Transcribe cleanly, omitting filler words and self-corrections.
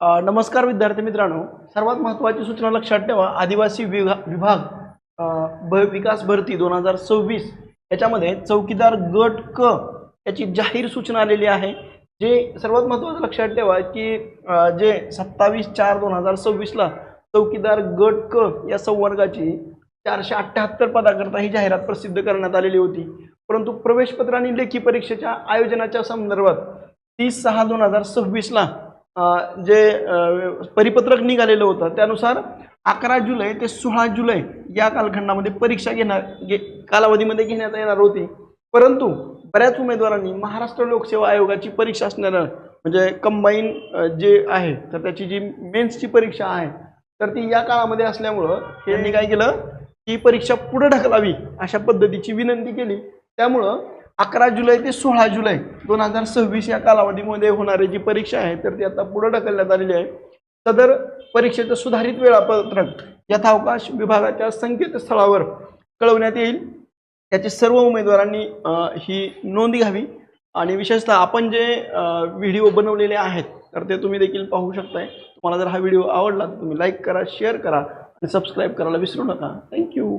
नमस्कार विद्यार्थी मित्रांनो, सर्वात महत्त्वाची सूचना लक्षात ठेवा. आदिवासी विभाग विकास भरती 2026 याच्यामध्ये चौकीदार गट क याची जाहीर सूचना आलेली आहे. जे सर्वात महत्त्वाचं लक्षात ठेवा की जे 27/4/2026 ला चौकीदार गट क या संवर्गाची 478 पदाकरता ही जाहिरात प्रसिद्ध करण्यात आलेली होती. परंतु प्रवेशपत्र आणि लेखी परीक्षेच्या आयोजनाच्या संदर्भात 30/6/2026 ला जे परिपत्रक निघालेलं होतं त्यानुसार 11 जुलै ते 16 जुलै या कालखंडामध्ये परीक्षा कालावधीमध्ये घेण्यात येणार होती. परंतु बऱ्याच उमेदवारांनी महाराष्ट्र लोकसेवा आयोगाची परीक्षा असणारं म्हणजे कंबाईन जे आहे तर त्याची जी मेन्सची परीक्षा आहे तर ती या काळामध्ये असल्यामुळं त्यांनी काय केलं की परीक्षा पुढे ढकलावी अशा पद्धतीची विनंती केली. त्यामुळं 11 जुलै ते 16 जुलै 2026 या कालावधीमध्ये होणारी जी परीक्षा आहे तर ती आता पुढे ढकलण्यात आलेली आहे. सदर परीक्षेचं सुधारित वेळापत्रक यथावकाश विभागाच्या संकेतस्थळावर कळवण्यात येईल. त्याची सर्व उमेदवारांनी ही नोंद घ्यावी आणि विशेषतः आपण जे व्हिडिओ बनवलेले आहेत तर ते तुम्ही देखील पाहू शकताय. तुम्हाला जर हा व्हिडिओ आवडला तर तुम्ही लाईक करा, शेअर करा आणि सबस्क्राईब करायला विसरू नका. थँक्यू.